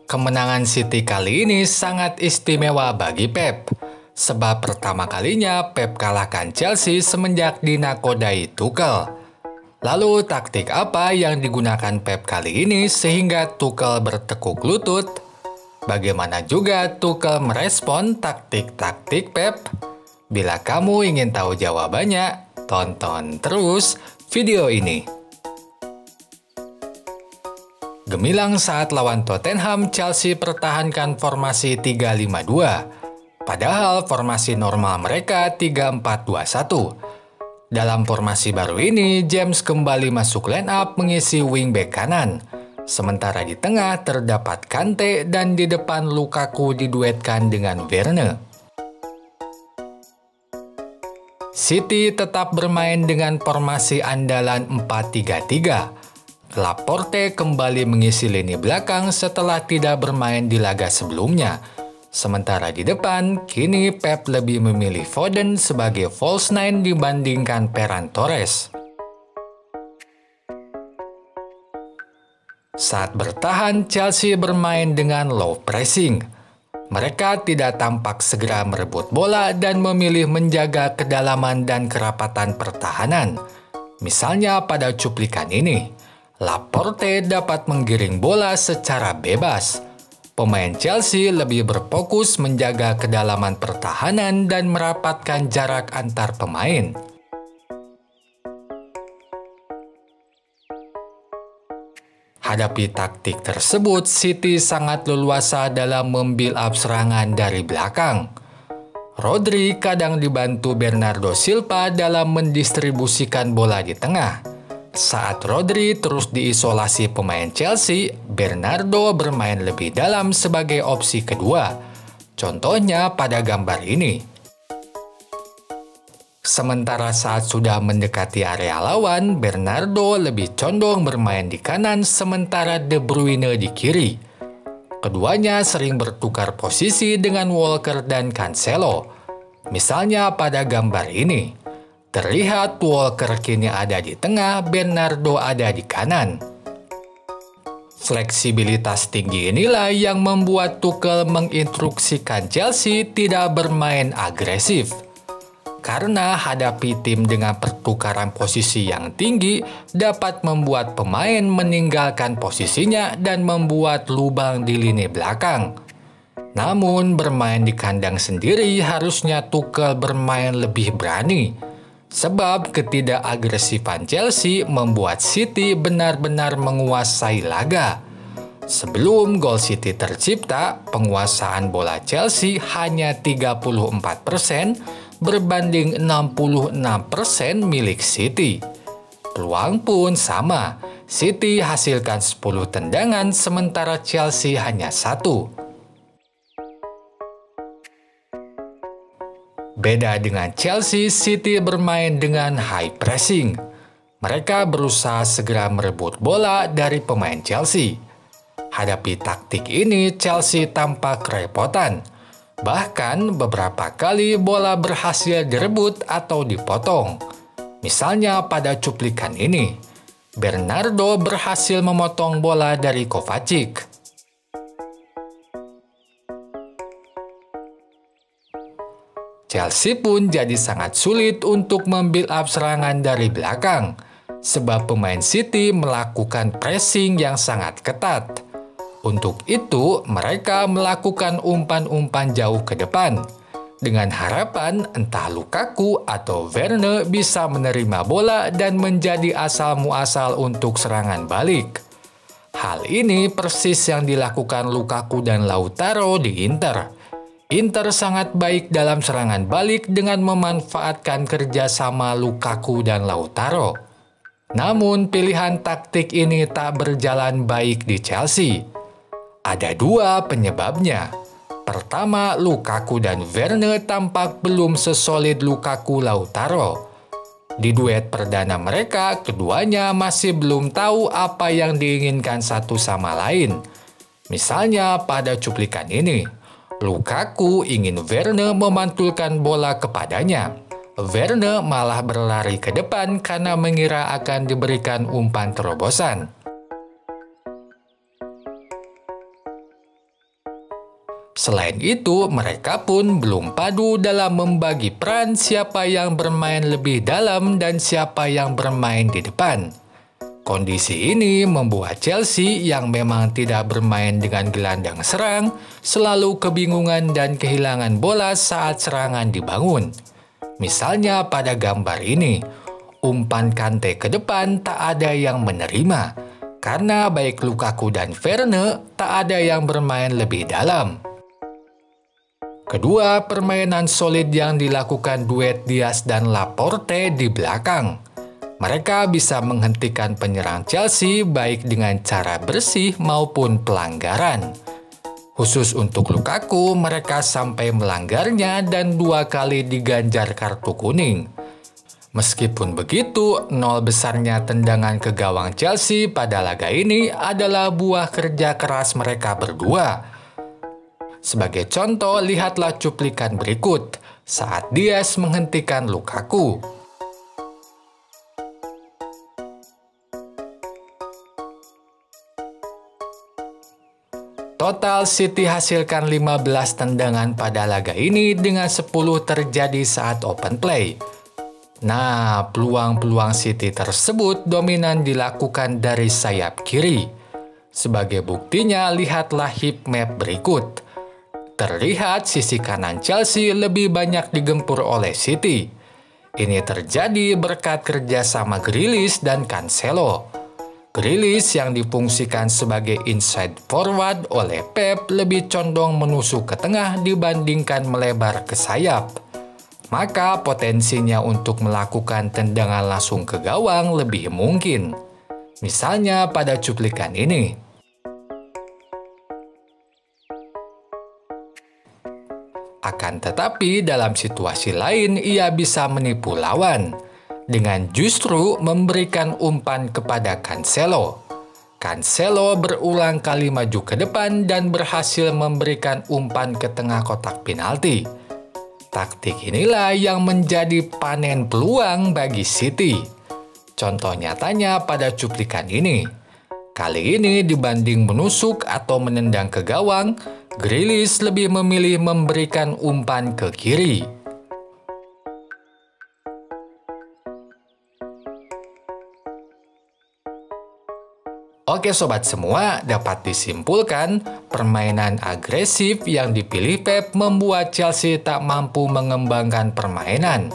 Kemenangan City kali ini sangat istimewa bagi Pep, sebab pertama kalinya Pep kalahkan Chelsea semenjak dinakodai Tuchel. Lalu taktik apa yang digunakan Pep kali ini sehingga Tuchel bertekuk lutut? Bagaimana juga Tuchel merespon taktik-taktik Pep? Bila kamu ingin tahu jawabannya, tonton terus video ini. Gemilang saat lawan Tottenham, Chelsea pertahankan formasi 3-5-2. Padahal formasi normal mereka 3-4-2-1. Dalam formasi baru ini, James kembali masuk line up mengisi wingback kanan. Sementara di tengah terdapat Kante dan di depan Lukaku diduetkan dengan Werner. City tetap bermain dengan formasi andalan 4-3-3. Laporte kembali mengisi lini belakang setelah tidak bermain di laga sebelumnya. Sementara di depan, kini Pep lebih memilih Foden sebagai false nine dibandingkan Ferran Torres. Saat bertahan, Chelsea bermain dengan low pressing. Mereka tidak tampak segera merebut bola dan memilih menjaga kedalaman dan kerapatan pertahanan. Misalnya pada cuplikan ini, Laporte dapat menggiring bola secara bebas. Pemain Chelsea lebih berfokus menjaga kedalaman pertahanan dan merapatkan jarak antar pemain. Hadapi taktik tersebut, City sangat leluasa dalam membuild up serangan dari belakang. Rodri kadang dibantu Bernardo Silva dalam mendistribusikan bola di tengah. Saat Rodri terus diisolasi pemain Chelsea, Bernardo bermain lebih dalam sebagai opsi kedua. Contohnya pada gambar ini. Sementara saat sudah mendekati area lawan, Bernardo lebih condong bermain di kanan sementara De Bruyne di kiri. Keduanya sering bertukar posisi dengan Walker dan Cancelo. Misalnya pada gambar ini. Terlihat Walker kini ada di tengah, Bernardo ada di kanan. Fleksibilitas tinggi inilah yang membuat Tuchel menginstruksikan Chelsea tidak bermain agresif. Karena hadapi tim dengan pertukaran posisi yang tinggi dapat membuat pemain meninggalkan posisinya dan membuat lubang di lini belakang. Namun bermain di kandang sendiri harusnya Tuchel bermain lebih berani. Sebab ketidakagresifan Chelsea membuat City benar-benar menguasai laga. Sebelum gol City tercipta, penguasaan bola Chelsea hanya 34% berbanding 66% milik City. Peluang pun sama, City hasilkan 10 tendangan sementara Chelsea hanya 1. Beda dengan Chelsea, City bermain dengan high pressing. Mereka berusaha segera merebut bola dari pemain Chelsea. Hadapi taktik ini, Chelsea tampak kerepotan. Bahkan beberapa kali bola berhasil direbut atau dipotong. Misalnya pada cuplikan ini, Bernardo berhasil memotong bola dari Kovacic. Chelsea pun jadi sangat sulit untuk membuild up serangan dari belakang, sebab pemain City melakukan pressing yang sangat ketat. Untuk itu, mereka melakukan umpan-umpan jauh ke depan, dengan harapan entah Lukaku atau Werner bisa menerima bola dan menjadi asal muasal untuk serangan balik. Hal ini persis yang dilakukan Lukaku dan Lautaro di Inter. Inter sangat baik dalam serangan balik dengan memanfaatkan kerjasama Lukaku dan Lautaro. Namun pilihan taktik ini tak berjalan baik di Chelsea. Ada dua penyebabnya. Pertama, Lukaku dan Werner tampak belum sesolid Lukaku Lautaro. Di duet perdana mereka, keduanya masih belum tahu apa yang diinginkan satu sama lain. Misalnya pada cuplikan ini. Lukaku ingin Werner memantulkan bola kepadanya. Werner malah berlari ke depan karena mengira akan diberikan umpan terobosan. Selain itu, mereka pun belum padu dalam membagi peran siapa yang bermain lebih dalam dan siapa yang bermain di depan. Kondisi ini membuat Chelsea yang memang tidak bermain dengan gelandang serang selalu kebingungan dan kehilangan bola saat serangan dibangun. Misalnya pada gambar ini, umpan Kante ke depan tak ada yang menerima, karena baik Lukaku dan Werner tak ada yang bermain lebih dalam. Kedua, permainan solid yang dilakukan duet Diaz dan Laporte di belakang. Mereka bisa menghentikan penyerang Chelsea baik dengan cara bersih maupun pelanggaran. Khusus untuk Lukaku, mereka sampai melanggarnya dan 2 kali diganjar kartu kuning. Meskipun begitu, nol besarnya tendangan ke gawang Chelsea pada laga ini adalah buah kerja keras mereka berdua. Sebagai contoh, lihatlah cuplikan berikut saat Diaz menghentikan Lukaku. Total City hasilkan 15 tendangan pada laga ini dengan 10 terjadi saat open play. Nah, peluang-peluang City tersebut dominan dilakukan dari sayap kiri. Sebagai buktinya, lihatlah heat map berikut. Terlihat sisi kanan Chelsea lebih banyak digempur oleh City. Ini terjadi berkat kerjasama Grealish dan Cancelo. Grealish yang difungsikan sebagai inside forward oleh Pep lebih condong menusuk ke tengah dibandingkan melebar ke sayap. Maka potensinya untuk melakukan tendangan langsung ke gawang lebih mungkin. Misalnya pada cuplikan ini. Akan tetapi dalam situasi lain ia bisa menipu lawan dengan justru memberikan umpan kepada Cancelo. Cancelo berulang kali maju ke depan dan berhasil memberikan umpan ke tengah kotak penalti. Taktik inilah yang menjadi panen peluang bagi City. Contoh nyatanya pada cuplikan ini. Kali ini dibanding menusuk atau menendang ke gawang, Grealish lebih memilih memberikan umpan ke kiri. Oke sobat semua, dapat disimpulkan permainan agresif yang dipilih Pep membuat Chelsea tak mampu mengembangkan permainan.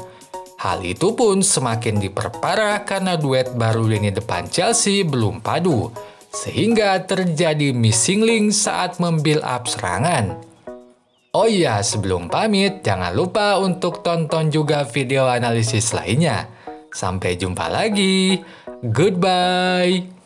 Hal itu pun semakin diperparah karena duet baru lini depan Chelsea belum padu, sehingga terjadi missing link saat membuild up serangan. Oh iya, sebelum pamit, jangan lupa untuk tonton juga video analisis lainnya. Sampai jumpa lagi. Goodbye.